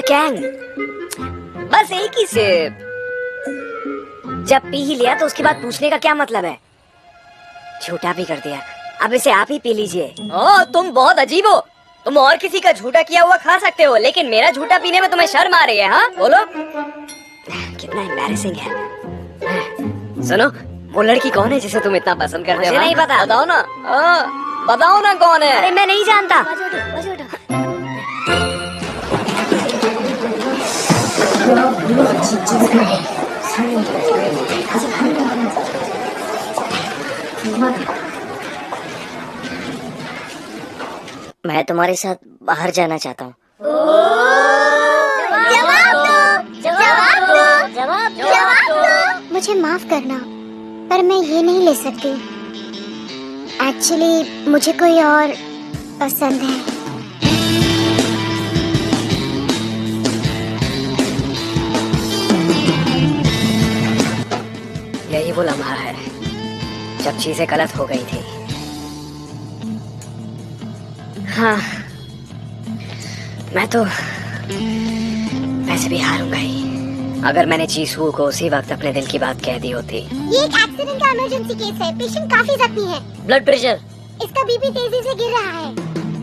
Kang, बस एक ही SIP. जब पी ही लिया तो उसके बाद पूछने का क्या मतलब है? झूठा भी कर दिया, अब इसे आप ही पी लीजिए। ओ, तुम बहुत अजीब हो। तुम और किसी का झूठा किया हुआ खा सकते हो, लेकिन मेरा झूठा पीने में तुम्हें शर्म आ रही है? हाँ बोलो। कितना एम्बैरेसिंग है। सुनो, वो लड़की कौन है जिसे तुम इतना पसंद करते हो? मुझे नहीं पता। बताओ ना। बताओ ना कौन है। अरे मैं नहीं जानता। मैं तुम्हारे साथ बाहर जाना चाहता हूँ। मुझे माफ करना, पर मैं ये नहीं ले सकती। एक्चुअली मुझे कोई और पसंद है। यही वो लम्हा है जब चीजें गलत हो गई थी। हाँ, मैं तो वैसे भी हारूंगा ही। अगर मैंने जीसू को उसी वक्त अपने दिल की बात कह दी होती। ये एक एक्सीडेंट का इमरजेंसी केस है। पेशेंट काफी जख्मी है। ब्लड प्रेशर, इसका बीपी तेजी से गिर रहा है।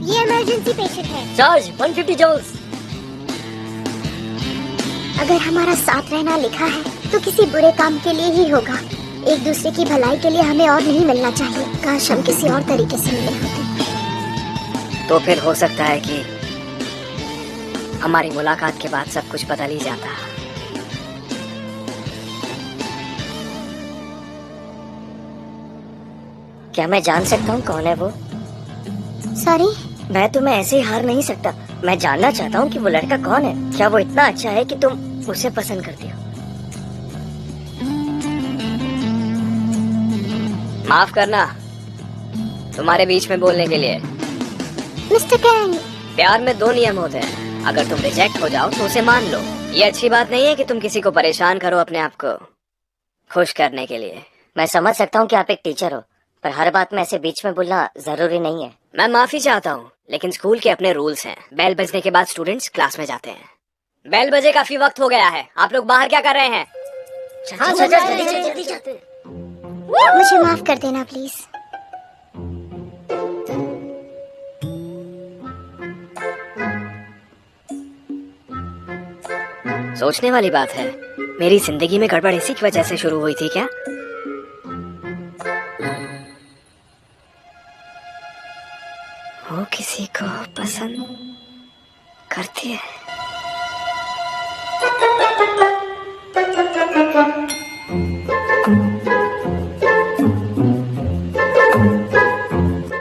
ये इमरजेंसी पेशेंट है। Charge 150 joules. अगर हमारा साथ रहना लिखा है तो किसी बुरे काम के लिए ही होगा। एक दूसरे की भलाई के लिए हमें और नहीं मिलना चाहिए। काश हम किसी और तरीके से मिले होते। तो फिर हो सकता है कि हमारी मुलाकात के बाद सब कुछ बदल ही जाता। क्या मैं जान सकता हूँ कौन है वो? सॉरी, मैं तुम्हें ऐसे ही हार नहीं सकता। मैं जानना चाहता हूँ कि वो लड़का कौन है। क्या वो इतना अच्छा है कि तुम उसे पसंद करती हो? माफ करना तुम्हारे बीच में बोलने के लिए। मिस्टर कैंग, प्यार में 2 नियम होते हैं। अगर तुम रिजेक्ट हो जाओ तो उसे मान लो। ये अच्छी बात नहीं है कि तुम किसी को परेशान करो अपने आप को खुश करने के लिए। मैं समझ सकता हूँ कि आप एक टीचर हो, पर हर बात में ऐसे बीच में बोलना जरूरी नहीं है। मैं माफी चाहता हूँ, लेकिन स्कूल के अपने रूल्स हैं। बेल बजने के बाद स्टूडेंट्स क्लास में जाते हैं। बेल बजे, काफी वक्त हो गया है। आप लोग बाहर क्या कर रहे हैं? मुझे माफ कर देना प्लीज। सोचने वाली बात है, मेरी जिंदगी में गड़बड़ इसी की वजह से शुरू हुई थी क्या? वो किसी को पसंद करती है।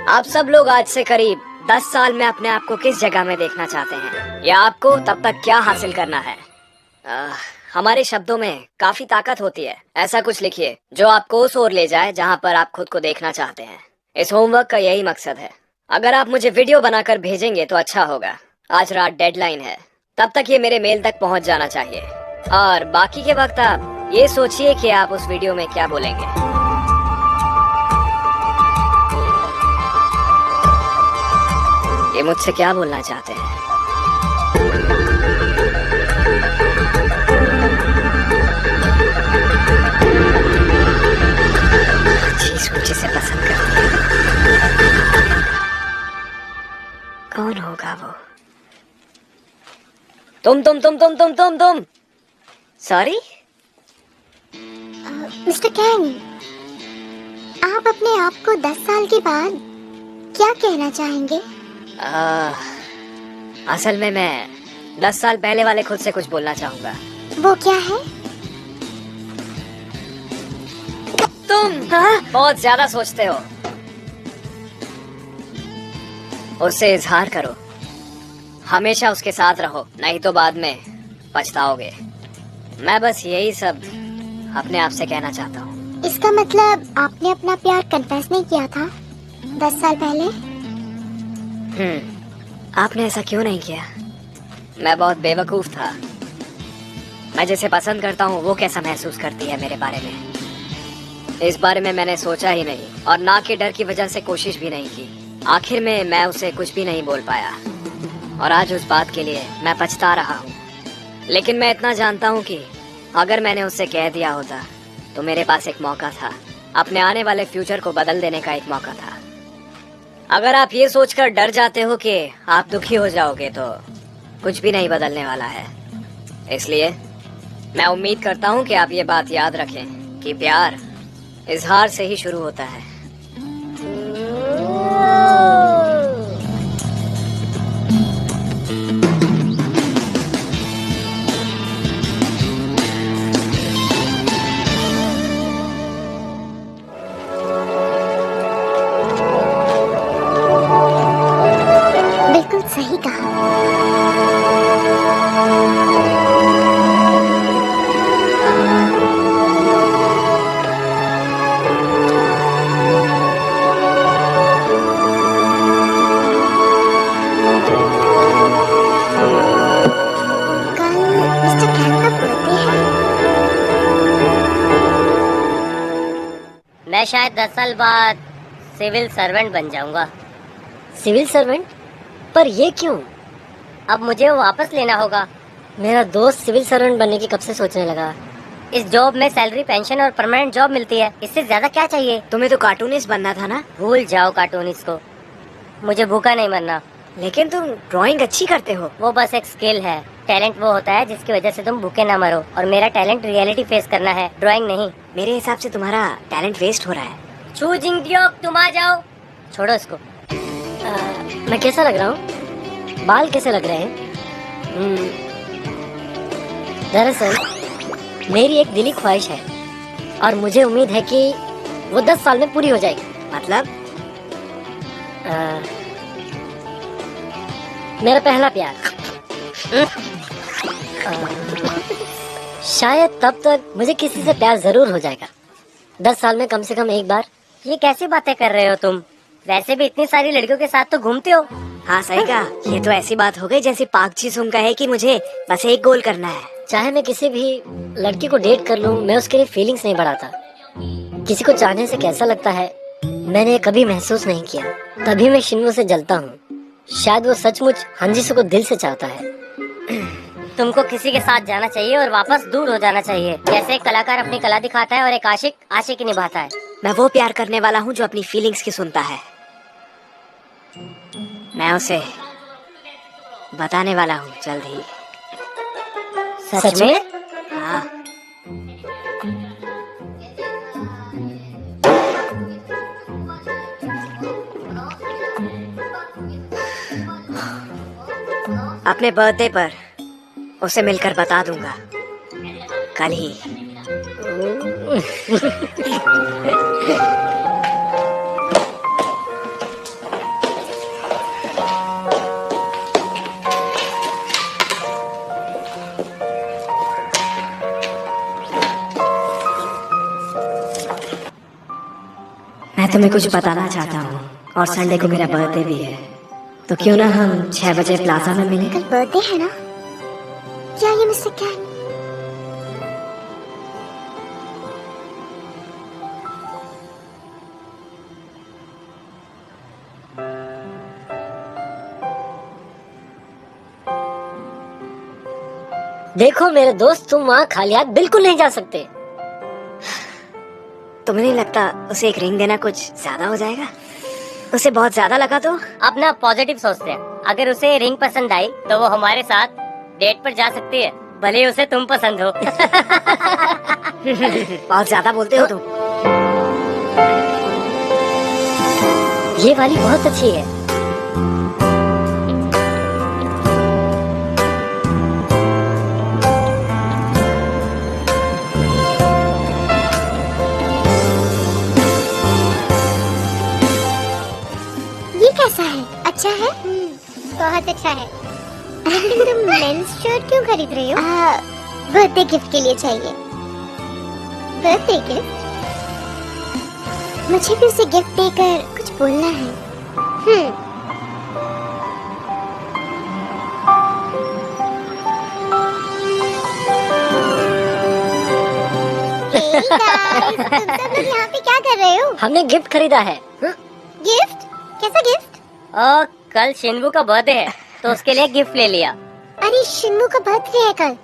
आप सब लोग आज से करीब 10 साल में अपने आप को किस जगह में देखना चाहते हैं, या आपको तब तक क्या हासिल करना है? हमारे शब्दों में काफी ताकत होती है। ऐसा कुछ लिखिए जो आपको उस ओर ले जाए जहाँ पर आप खुद को देखना चाहते हैं। इस होमवर्क का यही मकसद है। अगर आप मुझे वीडियो बनाकर भेजेंगे तो अच्छा होगा। आज रात डेडलाइन है, तब तक ये मेरे मेल तक पहुँच जाना चाहिए। और बाकी के वक्त आप ये सोचिए कि आप उस वीडियो में क्या बोलेंगे। ये मुझसे क्या बोलना चाहते हैं? मुझे से पसंद करती है। कौन होगा वो? तुम। सॉरी मिस्टर कैंग, आप अपने आप को 10 साल के बाद क्या कहना चाहेंगे? असल में मैं 10 साल पहले वाले खुद से कुछ बोलना चाहूंगा। वो क्या है? तुम बहुत ज्यादा सोचते हो। उससे इजहार करो, हमेशा उसके साथ रहो, नहीं तो बाद में पछताओगे। मैं बस यही सब अपने आप से कहना चाहता हूँ। इसका मतलब आपने अपना प्यार कन्फेस नहीं किया था 10 साल पहले? आपने ऐसा क्यों नहीं किया? मैं बहुत बेवकूफ था। मैं जिसे पसंद करता हूँ वो कैसा महसूस करती है मेरे बारे में, इस बारे में मैंने सोचा ही नहीं, और ना के डर की वजह से कोशिश भी नहीं की। आखिर में मैं उसे कुछ भी नहीं बोल पाया, और आज उस बात के लिए मैं पछता रहा हूँ। लेकिन मैं इतना जानता हूँ कि अगर मैंने उससे कह दिया होता तो मेरे पास एक मौका था, अपने आने वाले फ्यूचर को बदल देने का एक मौका था। अगर आप ये सोचकर डर जाते हो कि आप दुखी हो जाओगे तो कुछ भी नहीं बदलने वाला है। इसलिए मैं उम्मीद करता हूँ कि आप ये बात याद रखें कि प्यार इजहार से ही शुरू होता है। बिल्कुल सही कहा। कल मिस्टर कैन का बर्थडे है। मैं शायद 10 साल बाद सिविल सर्वेंट बन जाऊंगा। Civil servant? पर ये क्यों? अब मुझे वो वापस लेना होगा। मेरा दोस्त सिविल सर्वेंट बनने की कब से सोचने लगा। इस जॉब में सैलरी, पेंशन और परमानेंट जॉब मिलती है, इससे ज्यादा क्या चाहिए। तुम्हें तो कार्टूनिस्ट बनना था ना। भूल जाओ कार्टूनिस्ट को, मुझे भूखा नहीं मरना। लेकिन तुम ड्राइंग अच्छी करते हो। वो बस एक स्किल है। टैलेंट वो होता है जिसकी वजह से तुम भूखे ना मरो, और मेरा टैलेंट रियलिटी फेस करना है, ड्राइंग नहीं। मेरे हिसाब से तुम्हारा टैलेंट वेस्ट हो रहा है। छू जिंगदियोक, तुम आ जाओ। छोड़ो इसको। मैं कैसा लग रहा हूँ? बाल कैसे लग रहे हैं? दरअसल मेरी एक दिली ख्वाहिश है और मुझे उम्मीद है कि वो 10 साल में पूरी हो जाएगी। मतलब मेरा पहला प्यार। शायद तब तक मुझे किसी से प्यार जरूर हो जाएगा। 10 साल में कम से कम एक बार। ये कैसी बातें कर रहे हो तुम? वैसे भी इतनी सारी लड़कियों के साथ तो घूमते हो। हाँ सही कहा। ये तो ऐसी बात हो गई जैसे पाक जी सुन कहे कि मुझे बस एक गोल करना है। चाहे मैं किसी भी लड़की को डेट कर लूं, मैं उसके लिए फीलिंग्स नहीं बढ़ाता। किसी को चाहने से कैसा लगता है मैंने कभी महसूस नहीं किया, तभी मैं शिन्वो से जलता हूँ। शायद वो सचमुच हंजिसो को दिल से चाहता है। तुमको किसी के साथ जाना चाहिए और वापस दूर हो जाना चाहिए। जैसे एक कलाकार अपनी कला दिखाता है और एक आशिक आशिकी निभाता है। मैं वो प्यार करने वाला हूँ जो अपनी फीलिंग्स की सुनता है। मैं उसे बताने वाला हूँ जल्द ही। सच में? हाँ। अपने बर्थडे पर उसे मिलकर बता दूंगा कल ही। मैं तुम्हें कुछ बताना चाहता हूँ और संडे को मेरा बर्थडे भी है, तो क्यों ना हम 6 बजे प्लाजा में मिलें? कल बर्थडे है ना? क्या ये मिस्टर कैन? देखो मेरे दोस्त, तुम वहाँ खाली हाथ बिल्कुल नहीं जा सकते। तुम्हें नहीं लगता उसे एक रिंग देना कुछ ज्यादा हो जाएगा? उसे बहुत ज्यादा लगा तो? अपना पॉजिटिव सोचते हैं। अगर उसे रिंग पसंद आई तो वो हमारे साथ डेट पर जा सकती है, भले ही उसे तुम पसंद हो। बहुत ज्यादा बोलते हो तुम। ये वाली बहुत अच्छी है। ये कैसा है? अच्छा है? बहुत अच्छा है। लेकिन तुम मेंस शर्ट क्यों खरीद रही हो? बर्थडे गिफ्ट के लिए चाहिए। Birthday gift? मुझे भी उसे गिफ्ट देकर कुछ बोलना है। Hey guys, तुम सब लोग यहाँ पे क्या कर रहे हो? हमने गिफ्ट खरीदा है। गिफ्ट? कैसा गिफ्ट? कल शिन्वू का बर्थडे है तो उसके लिए गिफ्ट ले लिया। अरे शिन्वू का बर्थडे है कल,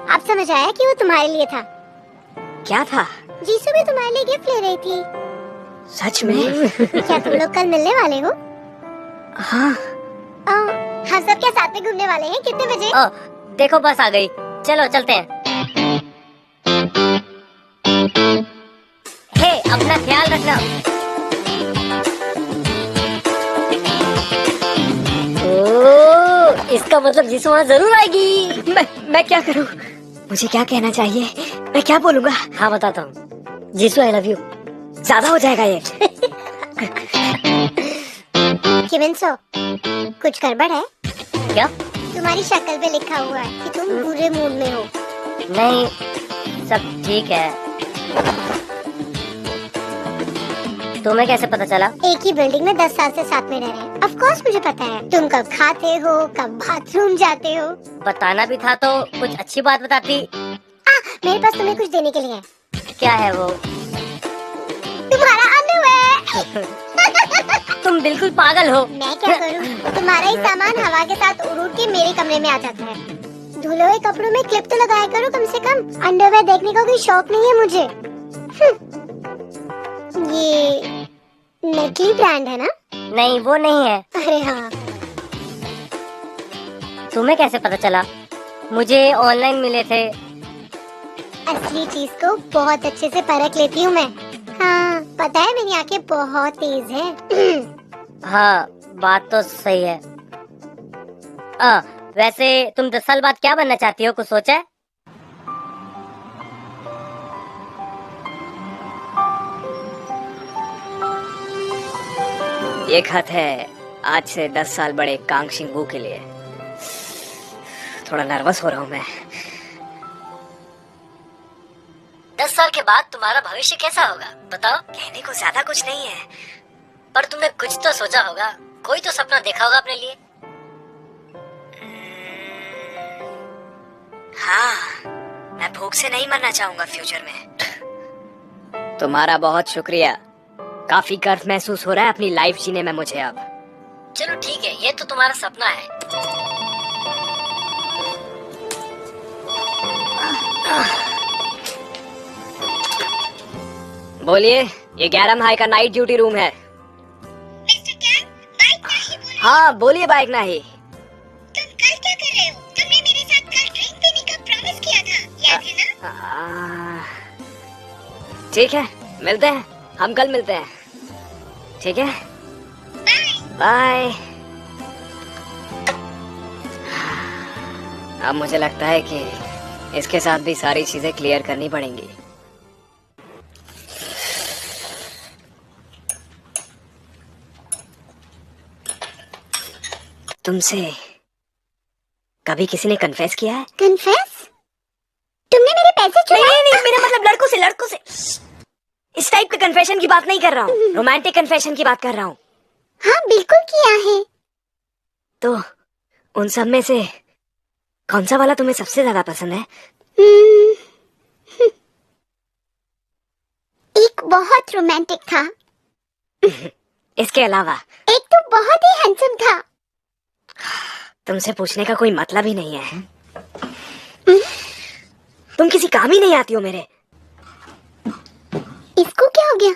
अब समझ आया कि वो तुम्हारे लिए था। क्या था? जीसू भी तुम्हारे लिए गिफ्ट ले रही थी। सच में? क्या तुम लोग कल मिलने वाले हो? हाँ। हम सब क्या साथ में घूमने वाले हैं? कितने बजे? देखो बस आ गई, चलो चलते हैं। हे, अपना ख्याल रखना। ओ, इसका मतलब जीसू वहाँ जरूर आएगी। मैं क्या करूँ? मुझे क्या कहना चाहिए? मैं क्या बोलूँगा? हाँ बताता हूँ। Jisshu I love you. ज्यादा हो जाएगा ये। किमिन्सो, कुछ गड़बड़ है? क्या? तुम्हारी शक्ल पे लिखा हुआ है कि तुम बुरे मूड में हो। नहीं, सब ठीक है। तुम्हें कैसे पता चला? एक ही बिल्डिंग में 10 साल से साथ में रह रहे हैं। ऑफ कोर्स मुझे पता है। तुम कब खाते हो, कब बाथरूम जाते हो। बताना भी था तो कुछ अच्छी बात बताती। मेरे पास तुम्हें कुछ देने के लिए है। क्या है वो? तुम्हारा अंडरवेयर। तुम बिल्कुल पागल हो। मैं क्या करूं? तुम्हारा ही सामान हवा के साथ उड़ उड़ के मेरे कमरे में आ जाता है। धुले हुए कपड़ों में क्लिप तो लगाया करो कम से कम। अंडरवेयर देखने का कोई शौक नहीं है मुझे। ये नकली ब्रांड है ना? नहीं, वो नहीं है। अरे हाँ। तुम्हें कैसे पता चला? मुझे ऑनलाइन मिले थे। असली चीज को बहुत अच्छे से परख लेती हूँ मैं। हाँ, पता है मेरी आंखें बहुत तेज हैं। हाँ, बात तो सही है। वैसे तुम 10 साल बाद क्या बनना चाहती हो, कुछ सोचा है? ये खत है आज से 10 साल बड़े कांग शिंगू के लिए। थोड़ा नर्वस हो रहा हूँ मैं। 10 साल के बाद तुम्हारा भविष्य कैसा होगा बताओ? कहने को ज्यादा कुछ नहीं है, पर तुमने कुछ तो सोचा होगा, कोई तो सपना देखा होगा अपने लिए। हाँ, मैं भूख से नहीं मरना चाहूंगा फ्यूचर में। तुम्हारा बहुत शुक्रिया। काफी गर्व महसूस हो रहा है अपनी लाइफ जीने में मुझे अब। चलो ठीक है, ये तो तुम्हारा सपना है। बोलिए, ये गैरम हाई का नाइट ड्यूटी रूम है। हाँ बोलिए बाइक नाही। तुम कल क्या कर रहे हो? तुमने मेरे साथ कल ड्रिंक पीने का प्रॉमिस किया था, याद है ना? ठीक है, मिलते हैं, हम कल मिलते हैं। ठीक है, बाय। अब मुझे लगता है कि इसके साथ भी सारी चीजें क्लियर करनी पड़ेंगी। तुमसे कभी किसी ने कन्फेस किया है? कन्फेस? तुमने मेरे पैसे चुराए? नहीं, मेरा मतलब लड़कों से। इस टाइप के कन्फेशन की बात नहीं कर रहा हूँ, रोमांटिक कन्फेशन की बात कर रहा हूँ। हाँ बिल्कुल किया है। तो उन सब में से कौन सा वाला तुम्हें सबसे ज्यादा पसंद है? एक बहुत रोमांटिक था। इसके अलावा? एक तो बहुत ही हैंडसम था। तुमसे पूछने का कोई मतलब ही नहीं है। तुम किसी काम ही नहीं आती हो मेरे। इसको क्या हो गया?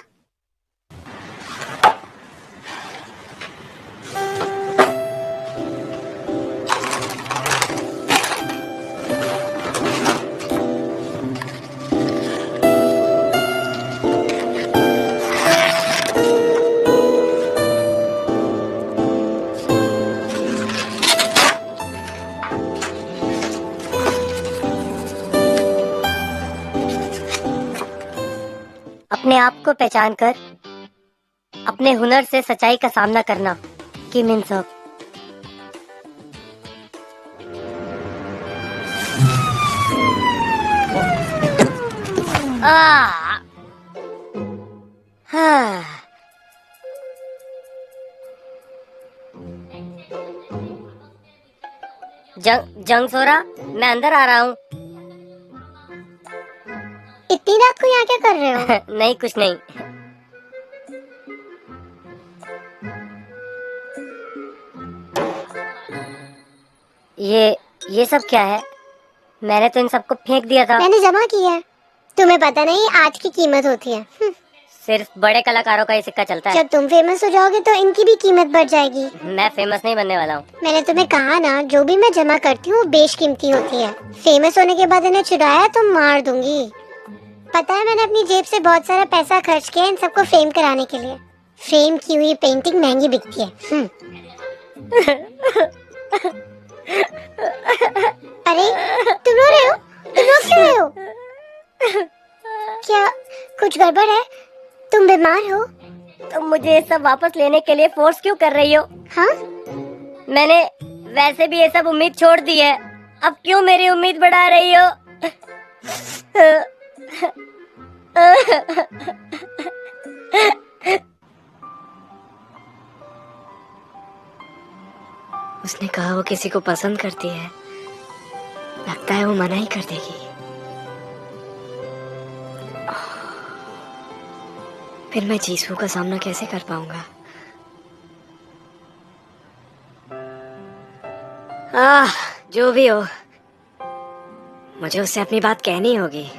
अपने आप को पहचान कर अपने हुनर से सच्चाई का सामना करना, किम इन सक। हाँ। जंग सोरा, मैं अंदर आ रहा हूँ। इतनी रात को यहाँ क्या कर रहे हो? नहीं, कुछ नहीं। ये सब क्या है? मैंने तो इन सबको फेंक दिया था। मैंने जमा किया है। तुम्हें पता नहीं आज की कीमत होती है। सिर्फ बड़े कलाकारों का ये सिक्का चलता है। जब तुम फेमस हो जाओगे तो इनकी भी कीमत बढ़ जाएगी। मैं फेमस नहीं बनने वाला हूँ। मैंने तुम्हें कहा ना, जो भी मैं जमा करती हूँ बेशकीमती होती है। फेमस होने के बाद इन्हें चुराया तो मार दूंगी। पता है, मैंने अपनी जेब से बहुत सारा पैसा खर्च किया इन सबको फ्रेम कराने के लिए। फ्रेम की हुई पेंटिंग महंगी बिकती है। अरे तुम रो रहे हो? तुम रो क्यों रहे हो? क्या कुछ गड़बड़ है? तुम बीमार हो? तुम मुझे ये सब वापस लेने के लिए फोर्स क्यों कर रही हो? हाँ? मैंने वैसे भी ये सब उम्मीद छोड़ दी है, अब क्यों मेरी उम्मीद बढ़ा रही हो? उसने कहा वो किसी को पसंद करती है, लगता है वो मना ही कर देगी। फिर मैं जीसू का सामना कैसे कर पाऊंगा? जो भी हो, मुझे उससे अपनी बात कहनी होगी।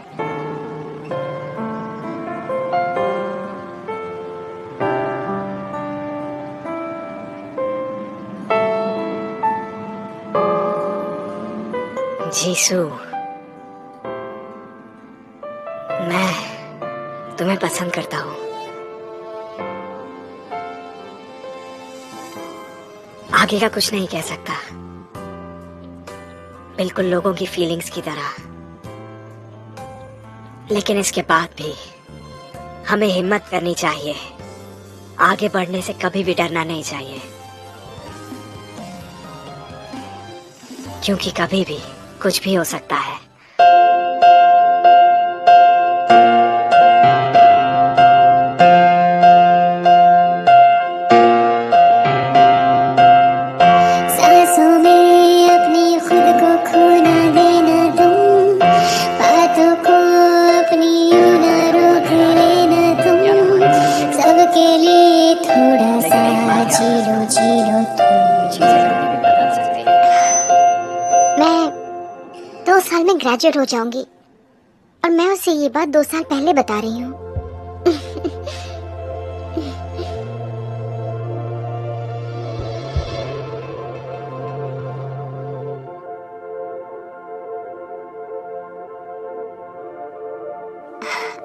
जीसू, मैं तुम्हें पसंद करता हूँ। आगे का कुछ नहीं कह सकता, बिल्कुल लोगों की फीलिंग्स की तरह। लेकिन इसके बाद भी हमें हिम्मत करनी चाहिए। आगे बढ़ने से कभी भी डरना नहीं चाहिए, क्योंकि कभी भी कुछ भी हो सकता है। सांसों में अपनी खुद को खो ना देना तुम, बातों को अपनी यूं ना रोक लेना तुम, सबके लिए थोड़ा सा जी लो तुम। मैं 2 साल में ग्रेजुएट हो जाऊंगी और मैं उसे ये बात 2 साल पहले बता रही हूँ।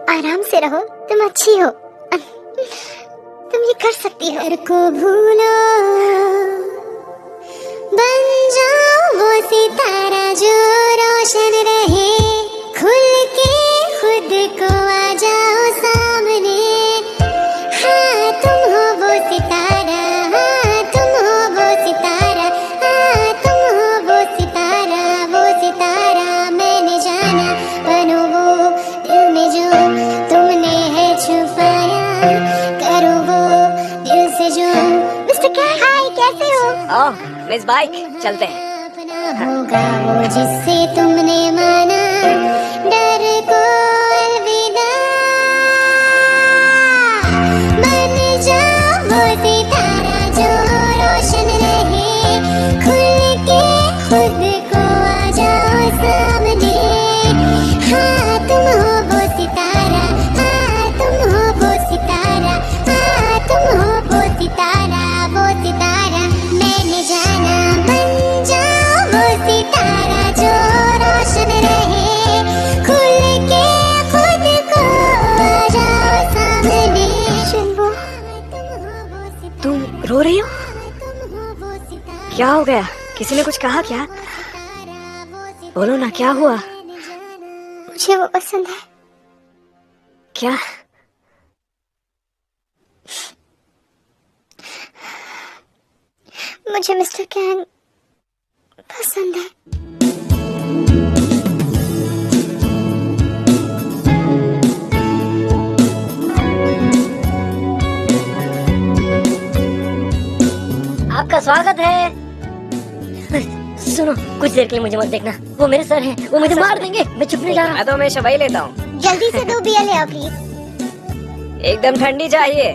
आराम से रहो, तुम अच्छी हो, तुम ये कर सकती हो। घर को भूलो, बन जाओ वो सितारा जो रोशन रहे, खुल के खुद को आ जाओ सामने। हाँ तुम हो वो सितारा, हाँ तुम हो वो सितारा, हाँ तुम हो वो सितारा मैंने जाना। बनो वो दिल में जो तुमने है छुपाया, करो वो दिल से जो। मिस्टर कैट, हाय, कैसे हो? ओह मिस बाइक, चलते हैं। अपना होगा वो जिससे तुमने माना, डर को अलविदा। बन जाओ वो सितारा जो रोशन रहे, खुल के खुद को आ जाओ सामने। हाँ तुम हो वो सितारा, हाँ तुम हो वो सितारा, हाँ तुम हो वो सितारा मैंने जाना। बन जाओ वो सितारा जो रोशन रहे, खुल के खुद को आ जाओ सामने। तुम रो रही हो? क्या हो गया? किसी ने कुछ कहा क्या? बोलो ना, क्या हुआ? मुझे वो पसंद है। क्या? मुझे मिस्टर कैन पसंद है। आपका स्वागत है। सुनो, कुछ देर के लिए मुझे मत देखना, वो मेरे सर हैं, वो मुझे मार देंगे। मैं चुप नहीं जा रहा। मैं तो हमेशा वही लेता हूँ। जल्दी से 2 बियर ले आओ प्लीज। एकदम ठंडी चाहिए।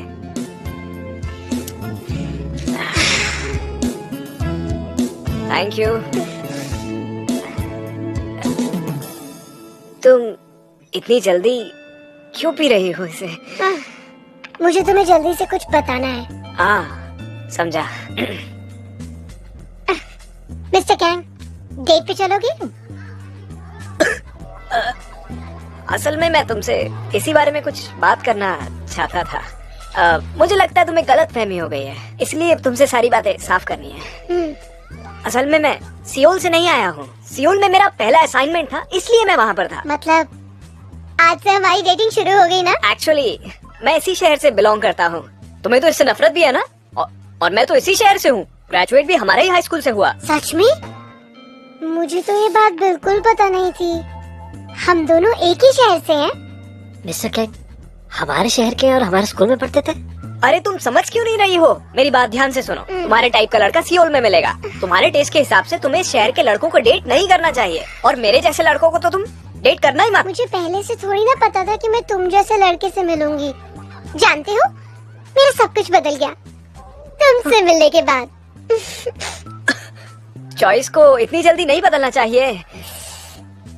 Thank you. तुम इतनी जल्दी क्यों पी रही हो इसे? मुझे तुम्हें जल्दी से कुछ बताना है। समझा। मिस्टर कैंग, डेट पे चलोगे? असल में मैं तुमसे इसी बारे में कुछ बात करना चाहता था। मुझे लगता है तुम्हें गलत फहमी हो गई है, इसलिए तुमसे सारी बातें साफ करनी है। असल में मैं सियोल से नहीं आया हूँ। सियोल में मेरा पहला असाइनमेंट था, इसलिए मैं वहाँ पर था। मतलब आज से हमारी डेटिंग शुरू हो गई ना? एक्चुअली मैं इसी शहर से बिलोंग करता हूँ। तुम्हें तो इससे नफरत भी है ना? और मैं तो इसी शहर से हूँ। ग्रेजुएट भी हमारे ही हाई स्कूल से हुआ। सच में? मुझे तो ये बात बिल्कुल पता नहीं थी। हम दोनों एक ही शहर से हैं। मिस्टर कैंग हमारे शहर के और हमारे स्कूल में पढ़ते थे। अरे तुम समझ क्यों नहीं रही हो? मेरी बात ध्यान से सुनो। तुम्हारे टाइप का लड़का सियोल में मिलेगा। तुम्हारे टेस्ट के हिसाब से तुम्हें शहर के लड़कों को डेट नहीं करना चाहिए, और मेरे जैसे लड़कों को तो तुम डेट करना ही मत। मुझे पहले से थोड़ी ना पता था कि मैं तुम जैसे लड़के से मिलूंगी। जानते हो, मेरा सब कुछ बदल गया तुमसे मिलने के बाद। चॉइस को इतनी जल्दी नहीं बदलना चाहिए।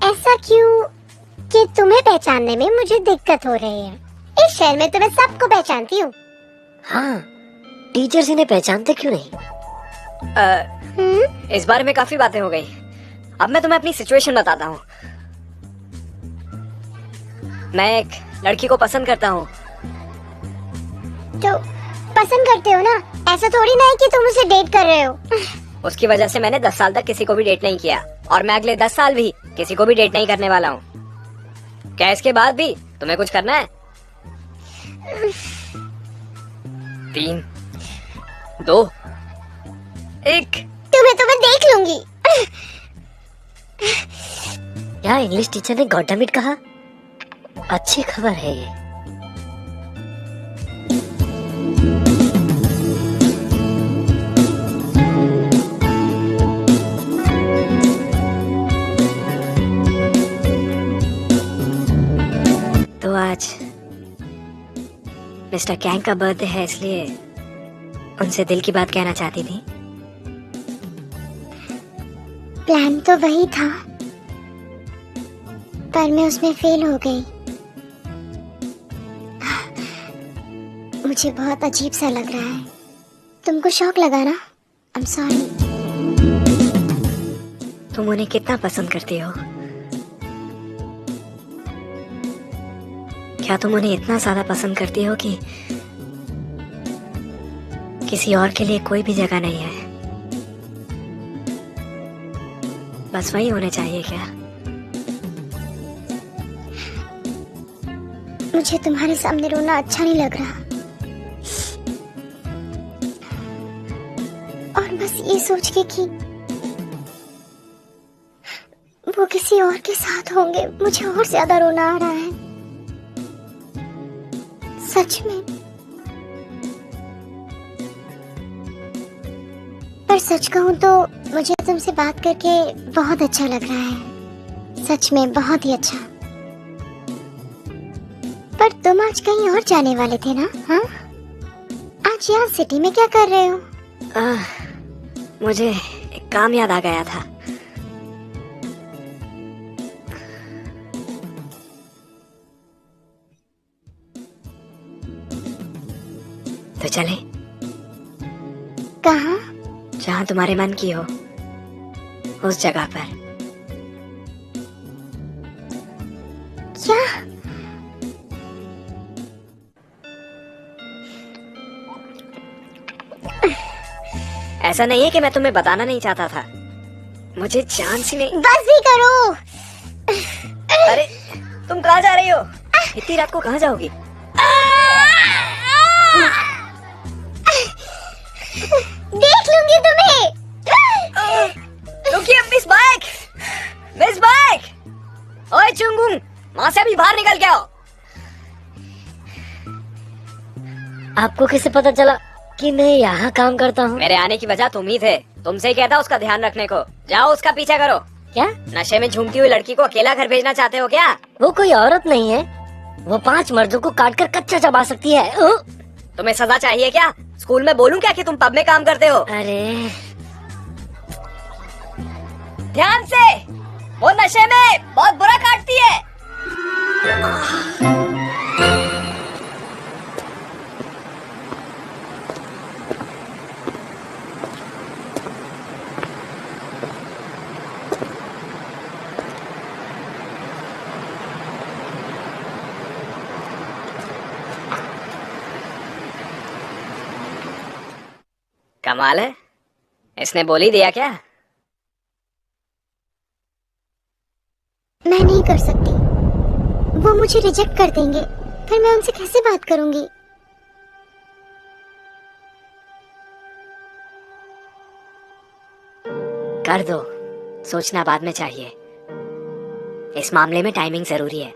ऐसा क्यों कि तुम्हें पहचानने में मुझे दिक्कत हो रही है? इस शहर में तो मैं सबको पहचानती हूँ। हाँ, टीचर्स इन्हें पहचानते क्यों नहीं? इस बारे में काफी बातें हो गई। अब मैं तुम्हें अपनी सिचुएशन बताता हूँ। मैं एक लड़की को पसंद करता हूँ। तो पसंद करते हो ना? ऐसा थोड़ी ना है कि तुम उसे डेट कर रहे हो। उसकी वजह से मैंने 10 साल तक किसी को भी डेट नहीं किया, और मैं अगले 10 साल भी किसी को भी डेट नहीं करने वाला हूँ। क्या इसके बाद भी तुम्हें कुछ करना है? 3, 2, 1। तुम्हें देख लूंगी। क्या इंग्लिश टीचर ने गॉड डैम इट कहा? अच्छी खबर है ये। तो आज मिस्टर कैंग का बर्थडे है, इसलिए उनसे दिल की बात कहना चाहती थी। प्लान तो वही था, पर मैं उसमें फेल हो गई। मुझे बहुत अजीब सा लग रहा है। तुमको शौक लगा ना? I am sorry. तुम उन्हें कितना पसंद करती हो? क्या तुम उन्हें इतना ज्यादा पसंद करती हो कि किसी और के लिए कोई भी जगह नहीं है? बस वही होने चाहिए क्या? मुझे तुम्हारे सामने रोना अच्छा नहीं लग रहा, और बस ये सोच के कि वो किसी और के साथ होंगे, मुझे और ज्यादा रोना आ रहा है। सच में। पर सच कहूं तो मुझे तुमसे बात करके बहुत अच्छा लग रहा है। सच में बहुत ही अच्छा। पर तुम आज कहीं और जाने वाले थे ना? हाँ, आज यहाँ सिटी में क्या कर रहे हो? मुझे एक काम याद आ गया था। तो चले? कहाँ? जहाँ तुम्हारे मन की हो, उस जगह पर। क्या? ऐसा नहीं है कि मैं तुम्हें बताना नहीं चाहता था, मुझे जान सी नहीं। बस भी करो। अरे तुम कहाँ जा रही हो? इतनी रात को कहाँ जाओगी? देख लूंगी तुम्हें। रुकिए मिस बाइक, मिस बाइक। ओए चुंगुंग, वहाँ से अभी बाहर निकल के आओ। आपको कैसे पता चला कि मैं यहाँ काम करता हूँ? मेरे आने की वजह तुम ही थे। तुमसे ही कहता उसका ध्यान रखने को। जाओ उसका पीछा करो। क्या? नशे में झूमती हुई लड़की को अकेला घर भेजना चाहते हो क्या? वो कोई औरत नहीं है, वो 5 मर्दों को काट कर कच्चा चबा सकती है। तुम्हें सजा चाहिए क्या? स्कूल में बोलूं क्या कि तुम पब में काम करते हो? अरे ध्यान से, वो नशे में बहुत बुरा काटती है। कमाल है, इसने बोल ही दिया क्या? मैं नहीं कर सकती, वो मुझे रिजेक्ट कर देंगे, फिर मैं उनसे कैसे बात करूंगी? कर दो, सोचना बाद में चाहिए। इस मामले में टाइमिंग जरूरी है।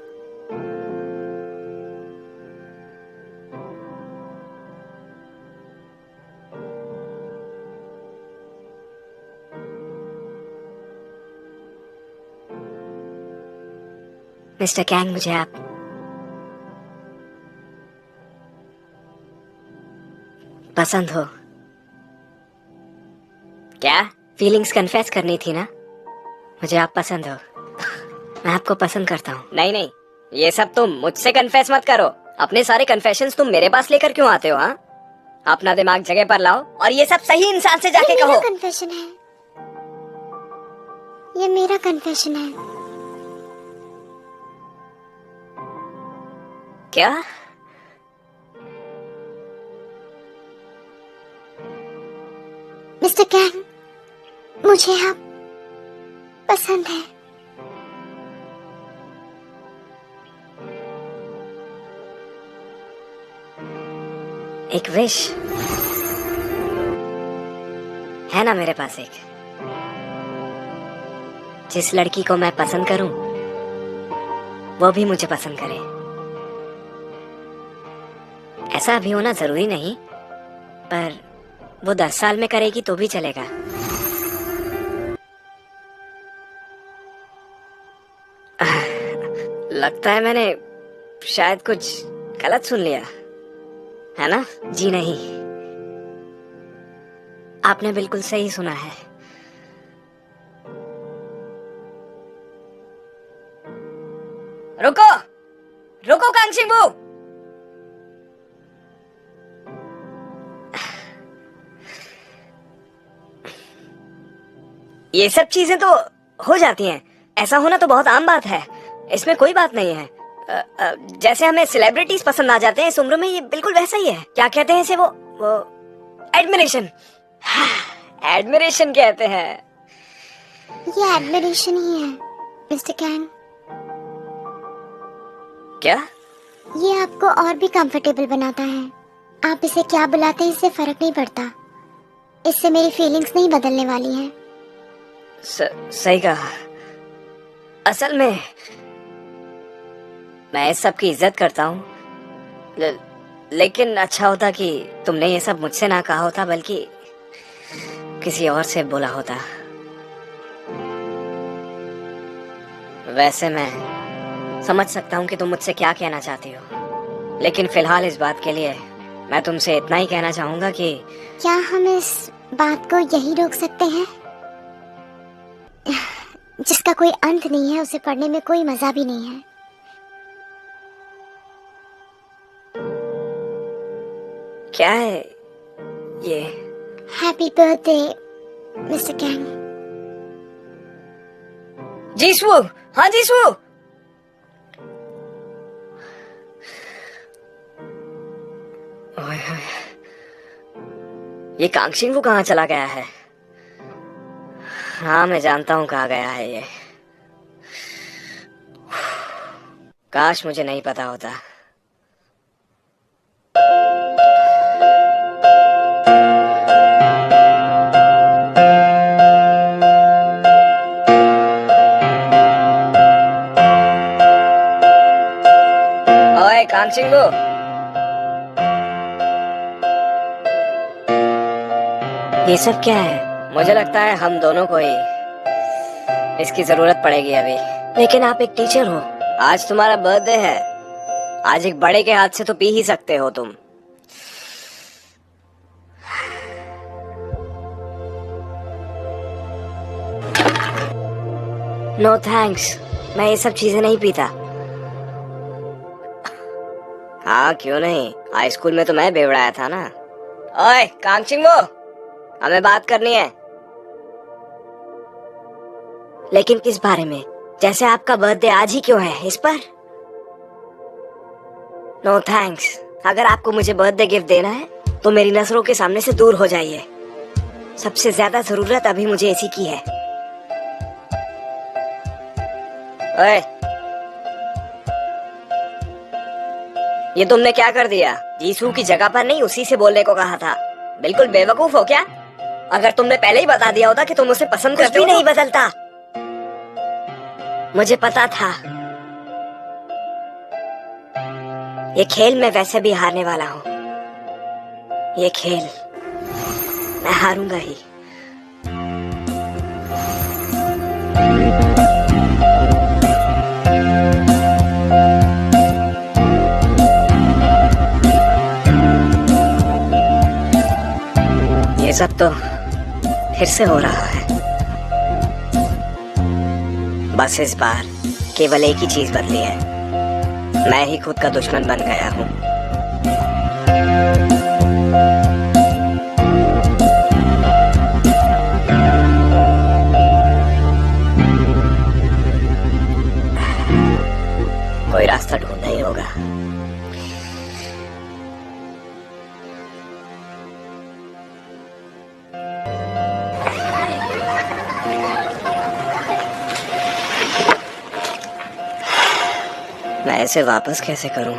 मिस्टर कैंग, मुझे आप पसंद हो। क्या फीलिंग्स कन्फेस करनी थी ना? मुझे आप पसंद हो। मैं आपको पसंद करता हूँ। नहीं नहीं, ये सब तुम मुझसे कन्फेस मत करो। अपने सारे कन्फेशंस तुम मेरे पास लेकर क्यों आते हो? हाँ, अपना दिमाग जगह पर लाओ और ये सब सही इंसान से जाके कहो। कन्फेशन है, ये मेरा कन्फेशन है। क्या? मिस्टर कैंग, मुझे आप पसंद है। एक विश है ना मेरे पास, एक जिस लड़की को मैं पसंद करूं वो भी मुझे पसंद करे। ऐसा अभी होना जरूरी नहीं, पर वो 10 साल में करेगी तो भी चलेगा। लगता है मैंने शायद कुछ गलत सुन लिया, है ना? जी नहीं, आपने बिल्कुल सही सुना है। रुको रुको कांगशिंगबू, ये सब चीजें तो हो जाती हैं। ऐसा होना तो बहुत आम बात है, इसमें कोई बात नहीं है। जैसे हमें सेलिब्रिटीज पसंद आ जाते हैं इस उम्र में, ये बिल्कुल वैसा ही है। क्या कहते हैं इसे? वो एडमिरेशन। एडमिरेशन कहते हैं। ये एडमिरेशन ही है मिस्टर कैंग। क्या? ये आपको और भी कंफर्टेबल बनाता है। आप इसे क्या बुलाते हैं इससे फर्क नहीं पड़ता। इससे मेरी फीलिंग्स नहीं बदलने वाली हैं। सही कहा। असल में मैं इस सब की इज्जत करता हूँ, लेकिन अच्छा होता कि तुमने ये सब मुझसे ना कहा होता, बल्कि किसी और से बोला होता। वैसे मैं समझ सकता हूँ कि तुम मुझसे क्या कहना चाहती हो, लेकिन फिलहाल इस बात के लिए मैं तुमसे इतना ही कहना चाहूंगा कि क्या हम इस बात को यही रोक सकते हैं? जिसका कोई अंत नहीं है, उसे पढ़ने में कोई मजा भी नहीं है। क्या है ये? Happy birthday mister Kang. जीशु, हाँ जीशु। ये कांगशिंगबू कहाँ चला गया है? हाँ, मैं जानता हूँ कहाँ गया है ये। काश मुझे नहीं पता होता। ओए कांगशिंगबू, ये सब क्या है? मुझे लगता है हम दोनों को ही इसकी जरूरत पड़ेगी अभी। लेकिन आप एक टीचर हो, आज तुम्हारा बर्थडे है। आज एक बड़े के हाथ से तो पी ही सकते हो तुम। नो थैंक्स, मैं ये सब चीजें नहीं पीता। हाँ क्यों नहीं, हाई स्कूल में तो मैं बेवड़ाया था ना। ओए कांगचिंगो, हमें बात करनी है। लेकिन किस बारे में? जैसे आपका बर्थडे आज ही क्यों है, इस पर? No thanks. अगर आपको मुझे बर्थडे गिफ्ट देना है तो मेरी नजरों के सामने से दूर हो जाइए। सबसे ज्यादा जरूरत अभी मुझे इसी की है। ओए, ये तुमने क्या कर दिया? जीसू की जगह पर नहीं उसी से बोलने को कहा था। बिल्कुल बेवकूफ हो क्या? अगर तुमने पहले ही बता दिया होता कि तुम उसे पसंद कुछ करते भी हो नहीं बदलता। मुझे पता था ये खेल मैं वैसे भी हारने वाला हूँ। ये खेल मैं हारूंगा ही। ये सब तो फिर से हो रहा है। बस इस बार केवल एक ही चीज बदली है, मैं ही खुद का दुश्मन बन गया हूँ। कोई रास्ता ढूंढना ही होगा। मैं इसे वापस कैसे करूं?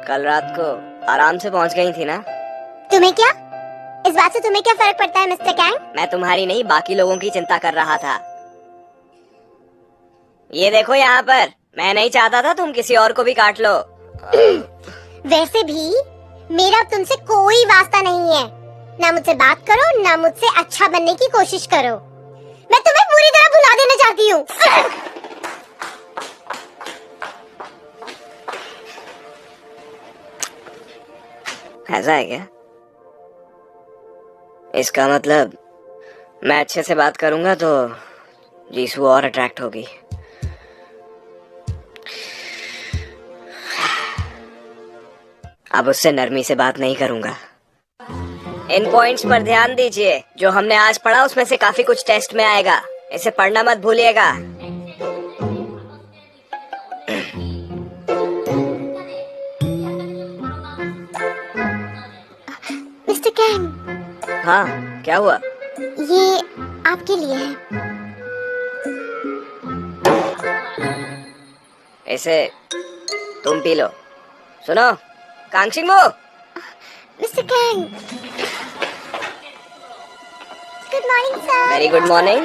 कल रात को आराम से पहुंच गई थी ना? तुम्हें क्या, इस बात से तुम्हें क्या फर्क पड़ता है मिस्टर कैंग? मैं तुम्हारी नहीं बाकी लोगों की चिंता कर रहा था। ये देखो यहाँ पर, मैं नहीं चाहता था तुम किसी और को भी काट लो। वैसे भी मेरा अब तुमसे कोई वास्ता नहीं है। ना मुझसे बात करो, ना मुझसे अच्छा बनने की कोशिश करो। मैं तुम्हें पूरी तरह भुला देना चाहती हूँ। ऐसा है क्या? इसका मतलब मैं अच्छे से बात करूंगा तो जीसू और अट्रैक्ट होगी। अब उससे नरमी से बात नहीं करूंगा। इन पॉइंट्स पर ध्यान दीजिए। जो हमने आज पढ़ा उसमें से काफी कुछ टेस्ट में आएगा, इसे पढ़ना मत भूलिएगा। मिस्टर कैंग, हाँ क्या हुआ? ये आपके लिए है। इसे तुम पी लो। सुनो कांगचिंगो। Mister Kang, good morning sir. Very good morning.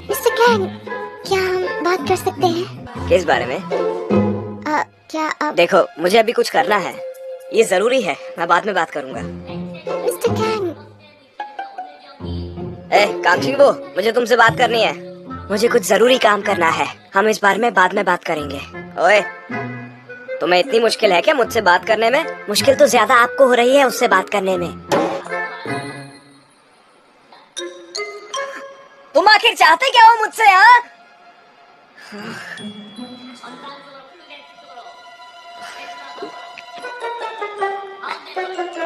Mister Kang, क्या हम बात कर सकते हैं? किस बारे में? क्या आप देखो मुझे अभी कुछ करना है, ये जरूरी है, मैं बाद में बात करूंगा। Mister Kang? कांगचिंगो, मुझे तुमसे बात करनी है। मुझे कुछ जरूरी काम करना है, हम इस बारे में बाद में बात करेंगे। ओए, तुम्हें इतनी मुश्किल है क्या मुझसे बात करने में? मुश्किल तो ज्यादा आपको हो रही है उससे बात करने में। तुम आखिर चाहते क्या हो मुझसे? हाँ,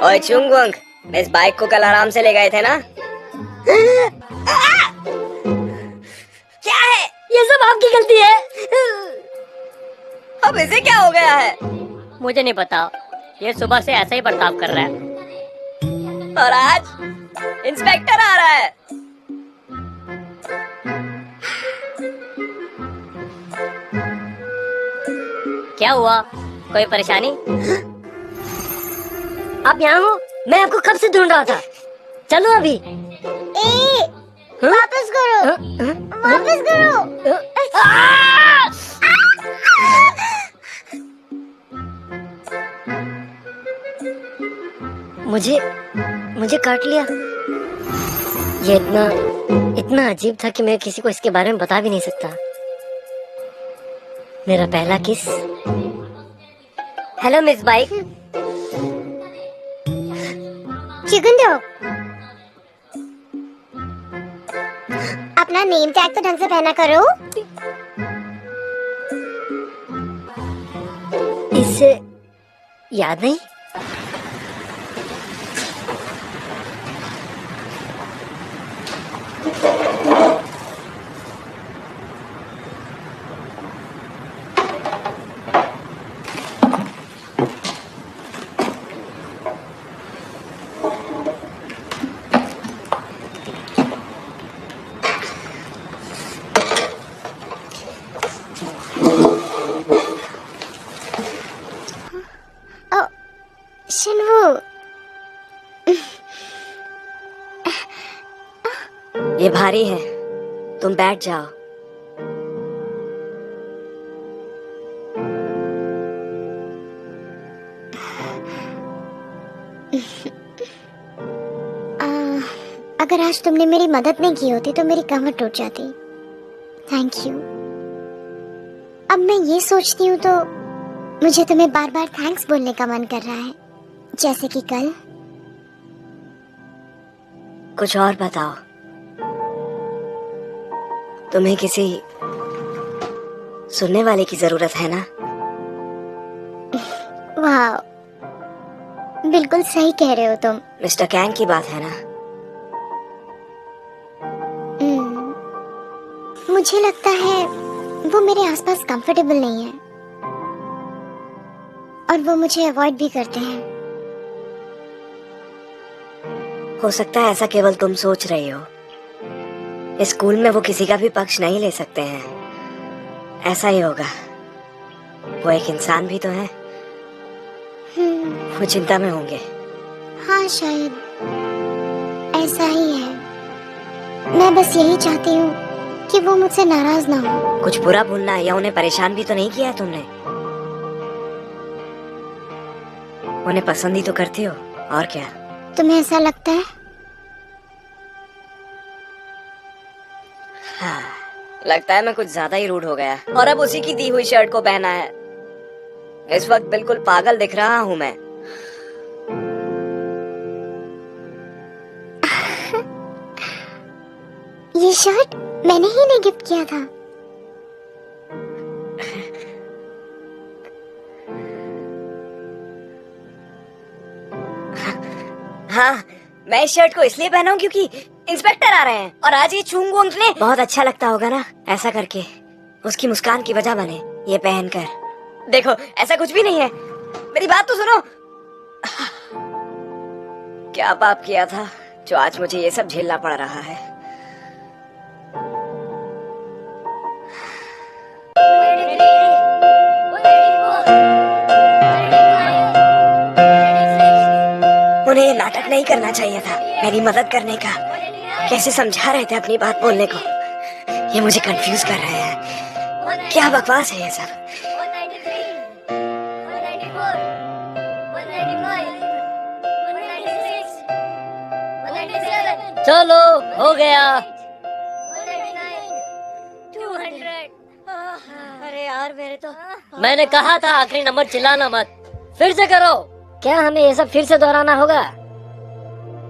ओए चुंगवंग, इस बाइक को कल आराम से ले गए थे ना? क्या है ये सब आपकी गलती है। अब इसे क्या हो गया है? मुझे नहीं पता, ये सुबह से ऐसा ही बर्ताव कर रहा है। और आज इंस्पेक्टर आ रहा है। क्या हुआ, कोई परेशानी? आप यहाँ हो? मैं आपको कब से ढूंढ रहा था। चलो अभी। वापस करो, वापस करो। मुझे काट लिया। ये इतना अजीब था कि मैं किसी को इसके बारे में बता भी नहीं सकता। मेरा पहला किस। Hello miss bike. चिकन दो। अपना अपना नेम टैग तो ढंग से पहना करो। इससे याद नहीं। ओ शिनवू, ये भारी है, तुम बैठ जाओ। अगर आज तुमने मेरी मदद नहीं की होती तो मेरी कमर टूट जाती। Thank you. अब मैं ये सोचती हूँ तो मुझे तुम्हें बार बार थैंक्स बोलने का मन कर रहा है, जैसे कि कल। कुछ और बताओ। तुम्हें किसी सुनने वाले की जरूरत है ना? वाह, बिल्कुल सही कह रहे हो तुम। मिस्टर कैंग की बात है ना? मुझे लगता है वो मेरे आसपास कंफर्टेबल नहीं है और वो मुझे अवॉइड भी करते हैं। हो सकता है ऐसा केवल तुम सोच रही हो। इस स्कूल में वो किसी का भी पक्ष नहीं ले सकते हैं। ऐसा ही होगा। वो एक इंसान भी तो है। वो चिंता में होंगे। हाँ, शायद ऐसा ही है। मैं बस यही चाहती हूँ कि वो मुझसे नाराज ना हो। कुछ बुरा भूलना या उन्हें परेशान भी तो नहीं किया है तुमने। उन्हें पसंद ही तो करती हो, और क्या। तुम्हें ऐसा लगता है? हाँ, लगता है मैं कुछ ज्यादा ही रूड हो गया और अब उसी की दी हुई शर्ट को पहना है। इस वक्त बिल्कुल पागल दिख रहा हूँ मैं। ये शर्ट मैंने ही नहीं गिफ्ट किया था। हाँ, मैं इस शर्ट को इसलिए पहना हूँ क्योंकि इंस्पेक्टर आ रहे हैं और आज ये छूंगू अंकल ने। बहुत अच्छा लगता होगा ना ऐसा करके, उसकी मुस्कान की वजह बने ये पहनकर। देखो, ऐसा कुछ भी नहीं है। मेरी बात तो सुनो। क्या पाप किया था जो आज मुझे ये सब झेलना पड़ रहा है। उन्हें ये नाटक नहीं करना चाहिए था, मेरी मदद करने का। कैसे समझा रहे थे अपनी बात बोलने को। ये मुझे कंफ्यूज कर रहे हैं। क्या बकवास है ये सब। चलो, हो गया। अरे यार, मेरे तो मैंने कहा था आखिरी नंबर चिल्लाना मत। फिर से करो। क्या हमें ये सब फिर से दोहराना होगा?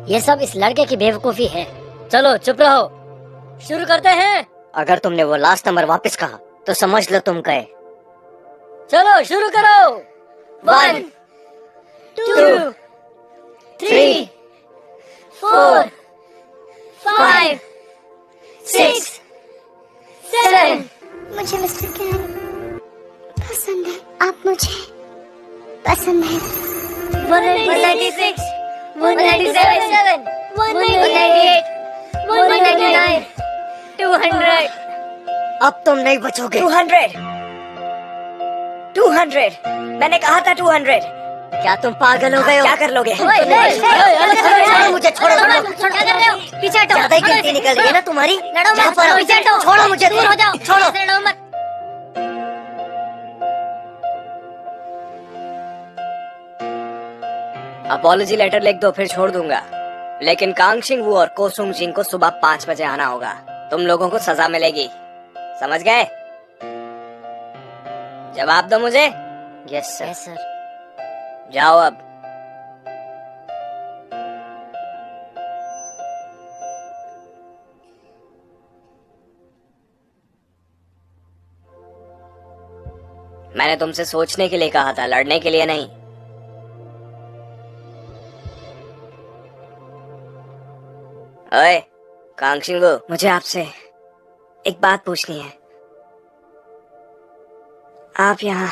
ये सब इस लड़के की बेवकूफी है। चलो चुप रहो, शुरू करते हैं। अगर तुमने वो लास्ट नंबर वापस कहा तो समझ लो तुम गए। चलो शुरू करो। 1 2 3 4 5 6 7। मुझे मिस्टर कैन पसंद है। आप मुझे पसंद है। 196 197 198 199 200। अब तुम नहीं बचोगे। 200 200। मैंने कहा था 200। क्या तुम पागल हो गए हो? क्या कर लोगे? छोड़ो मुझे, छोड़ो। पीछे हटो। ज्यादा ही गिनती निकल रही है ना तुम्हारी। लड़ो यहाँ मत, पर आओ। पीछे हटो। छोड़ो मुझे, दूर हो जाओ। छोड़ो। लड़ो मत। अपॉलॉजी लेटर लिख दो, फिर छोड़ दूंगा। लेकिन कांगशिंग वू और कोसुंग जिंग को सुबह 5 बजे आना होगा। तुम लोगों को सजा मिलेगी, समझ गए? जवाब दो मुझे। Yes sir. जाओ अब। मैंने तुमसे सोचने के लिए कहा था, लड़ने के लिए नहीं। ओए कांगशिंगू, मुझे आपसे एक बात पूछनी है। आप यहाँ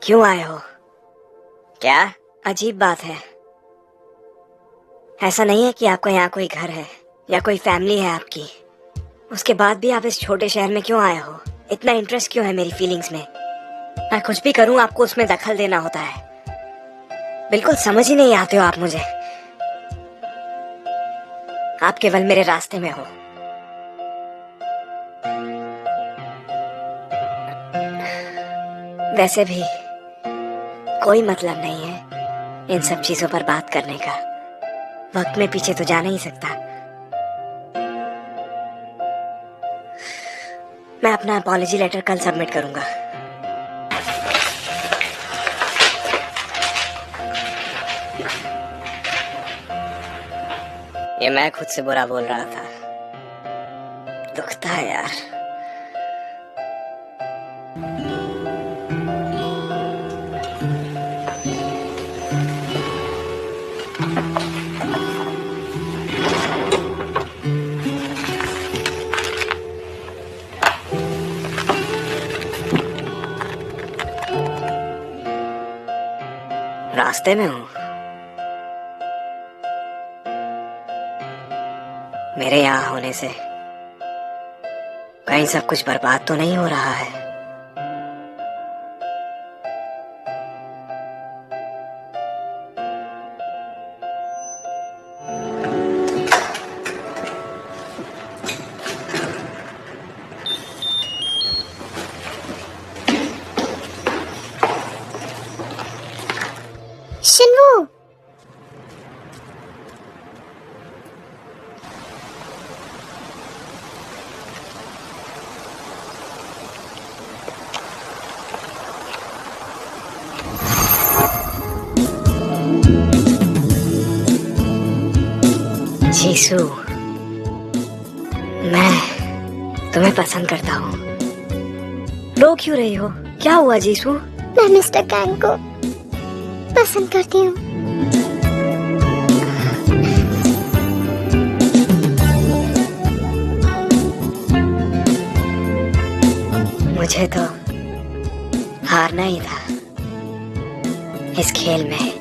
क्यों आए हो? क्या? अजीब बात है। ऐसा नहीं है कि आपका यहाँ कोई घर है या कोई फैमिली है आपकी, उसके बाद भी आप इस छोटे शहर में क्यों आए हो? इतना इंटरेस्ट क्यों है मेरी फीलिंग्स में? मैं कुछ भी करूं आपको उसमें दखल देना होता है। बिल्कुल समझ ही नहीं आते हो आप मुझे। आप केवल मेरे रास्ते में हो। वैसे भी कोई मतलब नहीं है इन सब चीजों पर बात करने का। वक्त में पीछे तो जा नहीं सकता। मैं अपना अपॉलॉजी लेटर कल सबमिट करूंगा। ये मैं खुद से बुरा बोल रहा था। दुखता है यार। रास्ते में हूँ। मेरे यहाँ होने से कहीं सब कुछ बर्बाद तो नहीं हो रहा है? शिनवू, जीसू, मैं तुम्हें पसंद करता हूँ। रो क्यों रही हो? क्या हुआ जीसू? मैं मिस्टर कैंग को पसंद करती हूँ। मुझे तो हारना ही था इस खेल में।